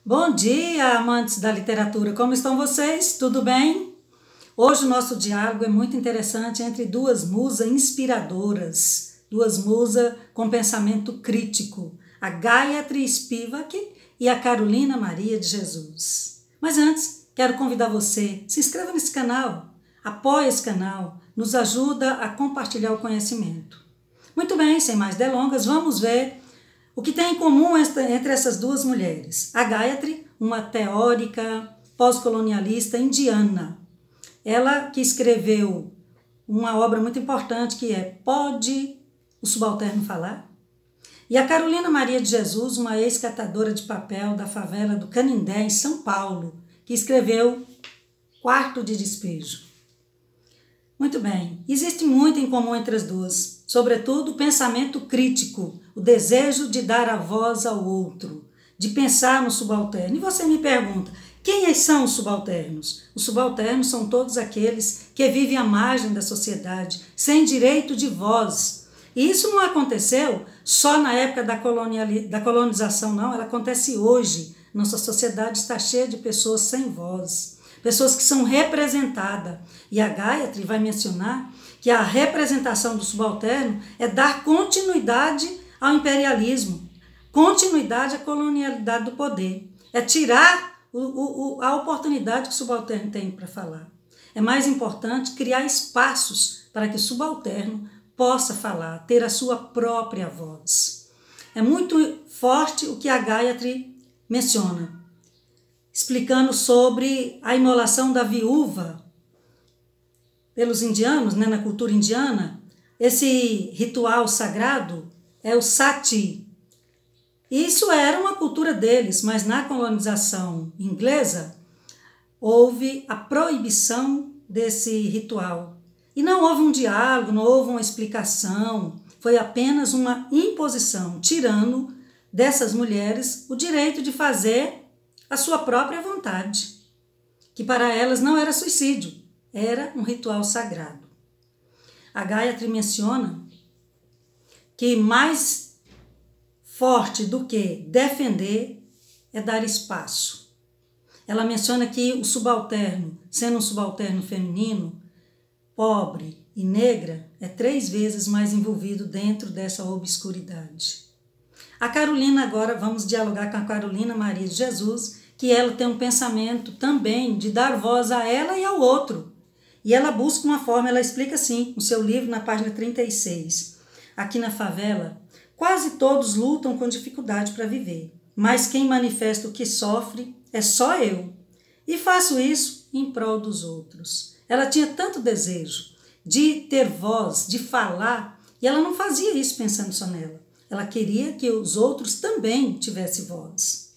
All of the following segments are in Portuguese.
Bom dia, amantes da literatura, como estão vocês? Tudo bem? Hoje o nosso diálogo é muito interessante entre duas musas inspiradoras, duas musas com pensamento crítico, a Gayatri Spivak e a Carolina Maria de Jesus. Mas antes, quero convidar você, se inscreva nesse canal, apoie esse canal, nos ajuda a compartilhar o conhecimento. Muito bem, sem mais delongas, vamos ver o que tem em comum entre essas duas mulheres. A Gayatri, uma teórica pós-colonialista indiana. Ela que escreveu uma obra muito importante que é Pode o Subalterno Falar? E a Carolina Maria de Jesus, uma ex-catadora de papel da favela do Canindé, em São Paulo, que escreveu Quarto de Despejo. Muito bem, existe muito em comum entre as duas, sobretudo o pensamento crítico, o desejo de dar a voz ao outro, de pensar no subalterno. E você me pergunta, quem são os subalternos? Os subalternos são todos aqueles que vivem à margem da sociedade, sem direito de voz. E isso não aconteceu só na época da colonização, não, ela acontece hoje. Nossa sociedade está cheia de pessoas sem voz. Pessoas que são representadas. E a Gayatri vai mencionar que a representação do subalterno é dar continuidade ao imperialismo, continuidade à colonialidade do poder. É tirar a oportunidade que o subalterno tem para falar. É mais importante criar espaços para que o subalterno possa falar, ter a sua própria voz. É muito forte o que a Gayatri menciona, explicando sobre a imolação da viúva pelos indianos, na cultura indiana. Esse ritual sagrado é o sati. Isso era uma cultura deles, mas na colonização inglesa houve a proibição desse ritual. E não houve um diálogo, não houve uma explicação, foi apenas uma imposição, tirando dessas mulheres o direito de fazer a sua própria vontade, que para elas não era suicídio, era um ritual sagrado. A Gayatri menciona que mais forte do que defender é dar espaço. Ela menciona que o subalterno, sendo um subalterno feminino, pobre e negra, é 3 vezes mais envolvido dentro dessa obscuridade. A Carolina, agora vamos dialogar com a Carolina Maria de Jesus, que ela tem um pensamento também de dar voz a ela e ao outro. E ela busca uma forma, ela explica assim, no seu livro, na página 36. Aqui na favela, quase todos lutam com dificuldade para viver, mas quem manifesta o que sofre é só eu. E faço isso em prol dos outros. Ela tinha tanto desejo de ter voz, de falar, e ela não fazia isso pensando só nela. Ela queria que os outros também tivessem voz.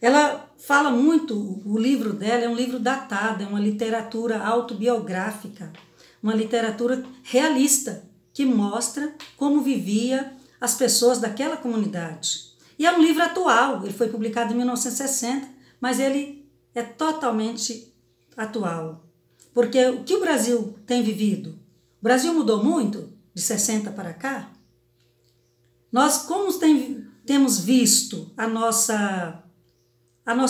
Ela fala muito, o livro dela é um livro datado, é uma literatura autobiográfica, uma literatura realista, que mostra como vivia as pessoas daquela comunidade. E é um livro atual, ele foi publicado em 1960, mas ele é totalmente atual. Porque o que o Brasil tem vivido? O Brasil mudou muito de 60 para cá? Nós, como temos visto a nossa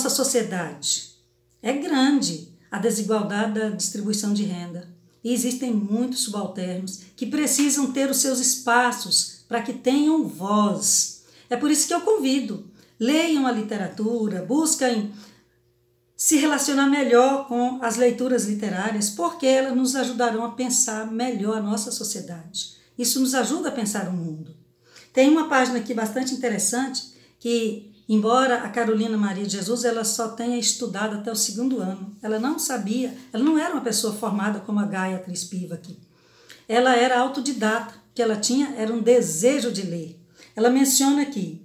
sociedade? É grande a desigualdade da distribuição de renda. E existem muitos subalternos que precisam ter os seus espaços para que tenham voz. É por isso que eu convido, leiam a literatura, busquem se relacionar melhor com as leituras literárias, porque elas nos ajudarão a pensar melhor a nossa sociedade. Isso nos ajuda a pensar o mundo. Tem uma página aqui bastante interessante que, embora a Carolina Maria de Jesus ela só tenha estudado até o 2º ano, ela não sabia, ela não era uma pessoa formada como a Gayatri Spivak. Ela era autodidata, o que ela tinha era um desejo de ler. Ela menciona aqui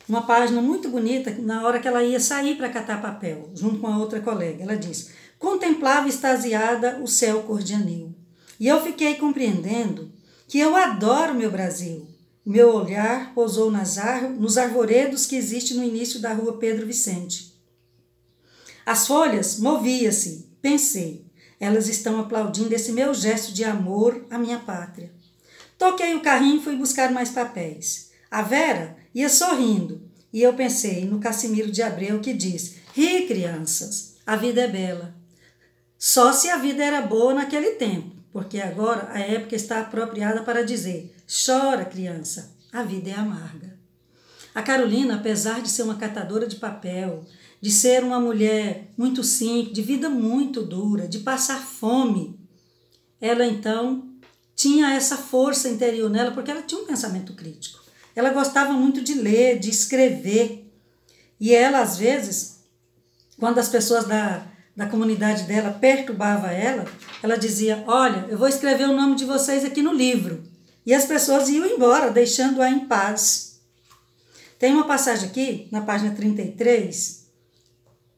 uma página muito bonita, na hora que ela ia sair para catar papel, junto com a outra colega. Ela diz: contemplava extasiada o céu cor de anil, e eu fiquei compreendendo que eu adoro meu Brasil. Meu olhar pousou nos arvoredos que existem no início da rua Pedro Vicente. As folhas movia-se, pensei, elas estão aplaudindo esse meu gesto de amor à minha pátria. Toquei o carrinho e fui buscar mais papéis. A Vera ia sorrindo E eu pensei no Cassimiro de Abreu, que diz: ri, crianças, a vida é bela. Só se a vida era boa naquele tempo, porque agora a época está apropriada para dizer: chora, criança, a vida é amarga. A Carolina, apesar de ser uma catadora de papel, de ser uma mulher muito simples, de vida muito dura, de passar fome, ela então tinha essa força interior nela, porque ela tinha um pensamento crítico. Ela gostava muito de ler, de escrever. E ela, às vezes, quando as pessoas da comunidade dela perturbavam ela dizia: olha, eu vou escrever o nome de vocês aqui no livro. E as pessoas iam embora, deixando-a em paz. Tem uma passagem aqui, na página 33,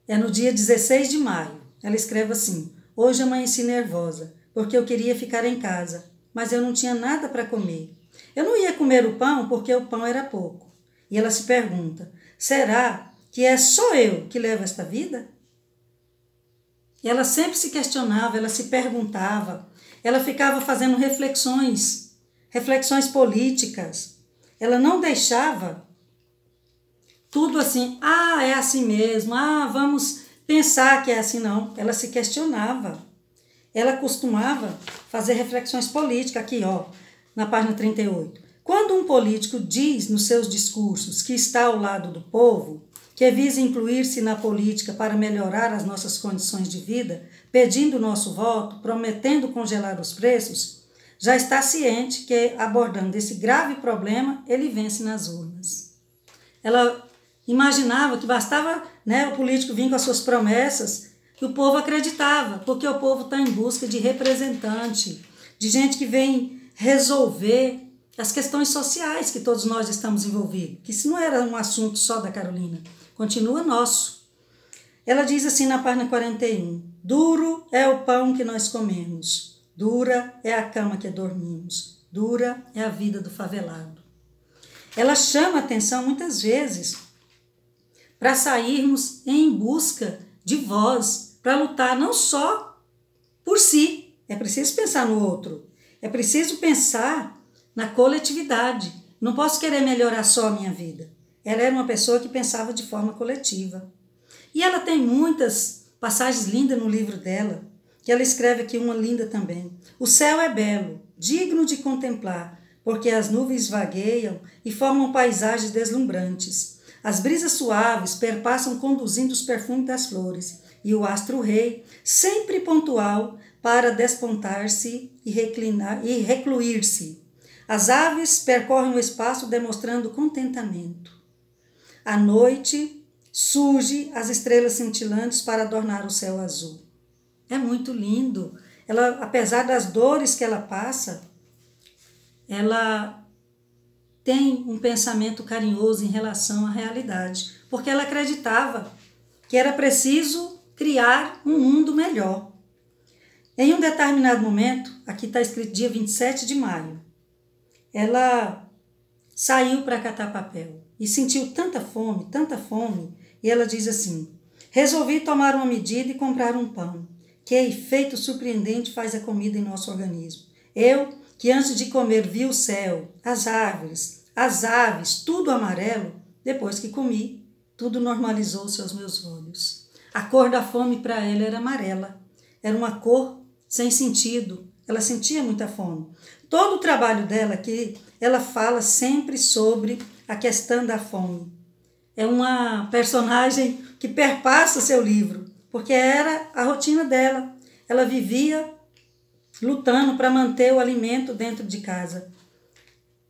é no dia 16 de maio. Ela escreve assim: hoje amanheci nervosa, porque eu queria ficar em casa, mas eu não tinha nada para comer. Eu não ia comer o pão porque o pão era pouco. E ela se pergunta: será que é só eu que levo esta vida? E ela sempre se questionava, ela se perguntava, ela ficava fazendo reflexões políticas. Ela não deixava tudo assim: é assim mesmo, vamos pensar que é assim, não. Ela se questionava. Ela costumava fazer reflexões políticas aqui, na página 38. Quando um político diz nos seus discursos que está ao lado do povo, que visa incluir-se na política para melhorar as nossas condições de vida, pedindo o nosso voto, prometendo congelar os preços, já está ciente que, abordando esse grave problema, ele vence nas urnas. Ela imaginava que bastava o político vir com as suas promessas, que o povo acreditava, porque o povo está em busca de representante, de gente que vem resolver as questões sociais que todos nós estamos envolvidos, que isso não era um assunto só da Carolina, continua nosso. Ela diz assim na página 41, duro é o pão que nós comemos, dura é a cama que dormimos, dura é a vida do favelado. Ela chama atenção muitas vezes para sairmos em busca de voz, para lutar não só por si, é preciso pensar no outro, é preciso pensar na coletividade. Não posso querer melhorar só a minha vida. Ela era uma pessoa que pensava de forma coletiva. E ela tem muitas passagens lindas no livro dela, que ela escreve aqui uma linda também. O céu é belo, digno de contemplar, porque as nuvens vagueiam e formam paisagens deslumbrantes. As brisas suaves perpassam conduzindo os perfumes das flores, e o astro-rei, sempre pontual para despontar-se e recluir-se. As aves percorrem o espaço demonstrando contentamento. À noite surge as estrelas cintilantes para adornar o céu azul. É muito lindo. Ela, apesar das dores que ela passa, ela tem um pensamento carinhoso em relação à realidade, porque ela acreditava que era preciso criar um mundo melhor. Em um determinado momento, aqui está escrito dia 27 de maio, ela saiu para catar papel e sentiu tanta fome, e ela diz assim: resolvi tomar uma medida e comprar um pão. Que efeito surpreendente faz a comida em nosso organismo. Eu, que antes de comer vi o céu, as árvores, as aves, tudo amarelo, depois que comi, tudo normalizou-se aos meus olhos. A cor da fome para ela era amarela, era uma cor sem sentido, ela sentia muita fome. Todo o trabalho dela aqui, ela fala sempre sobre a questão da fome. É uma personagem que perpassa seu livro, porque era a rotina dela. Ela vivia lutando para manter o alimento dentro de casa.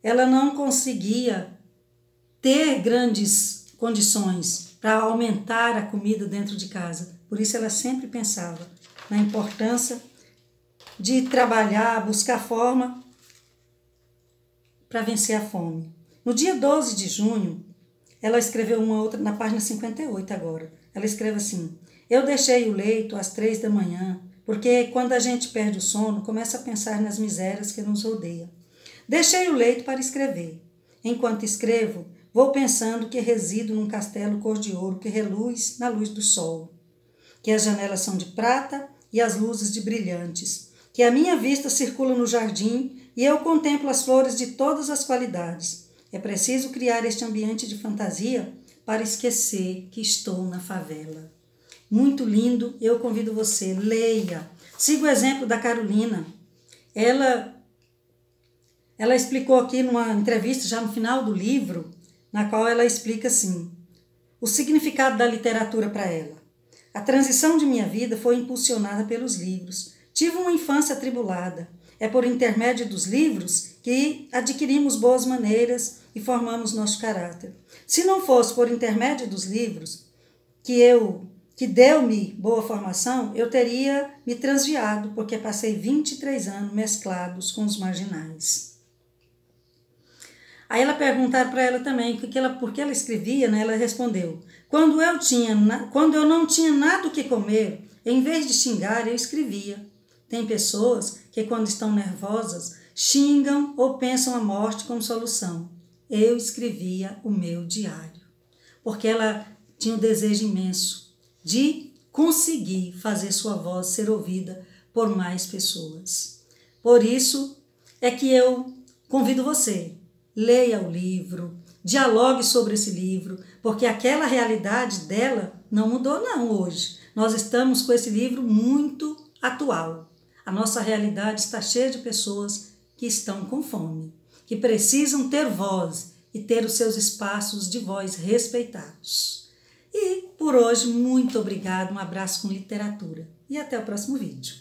Ela não conseguia ter grandes condições para aumentar a comida dentro de casa. Por isso ela sempre pensava na importância de trabalhar, buscar forma para vencer a fome. No dia 12 de junho, ela escreveu uma outra, na página 58 agora, ela escreve assim: eu deixei o leito às 3 da manhã, porque quando a gente perde o sono, começa a pensar nas misérias que nos rodeiam. Deixei o leito para escrever. Enquanto escrevo, vou pensando que resido num castelo cor de ouro que reluz na luz do sol, que as janelas são de prata e as luzes de brilhantes, que a minha vista circula no jardim e eu contemplo as flores de todas as qualidades. É preciso criar este ambiente de fantasia para esquecer que estou na favela. Muito lindo, eu convido você, leia. Siga o exemplo da Carolina. Ela explicou aqui numa entrevista, já no final do livro, na qual ela explica assim, o significado da literatura para ela. A transição de minha vida foi impulsionada pelos livros. Tive uma infância atribulada. É por intermédio dos livros que adquirimos boas maneiras e formamos nosso caráter. Se não fosse por intermédio dos livros que deu-me boa formação, eu teria me transviado, porque passei 23 anos mesclados com os marginais. Aí ela perguntaram para ela também por que ela escrevia, né? Ela respondeu, quando eu não tinha nada o que comer, em vez de xingar, eu escrevia. Tem pessoas que quando estão nervosas, xingam ou pensam a morte como solução. Eu escrevia o meu diário, porque ela tinha um desejo imenso de conseguir fazer sua voz ser ouvida por mais pessoas. Por isso é que eu convido você, leia o livro, dialogue sobre esse livro, porque aquela realidade dela não mudou não hoje. Nós estamos com esse livro muito atual. A nossa realidade está cheia de pessoas que estão com fome, que precisam ter voz e ter os seus espaços de voz respeitados. E por hoje, muito obrigado, um abraço com literatura e até o próximo vídeo.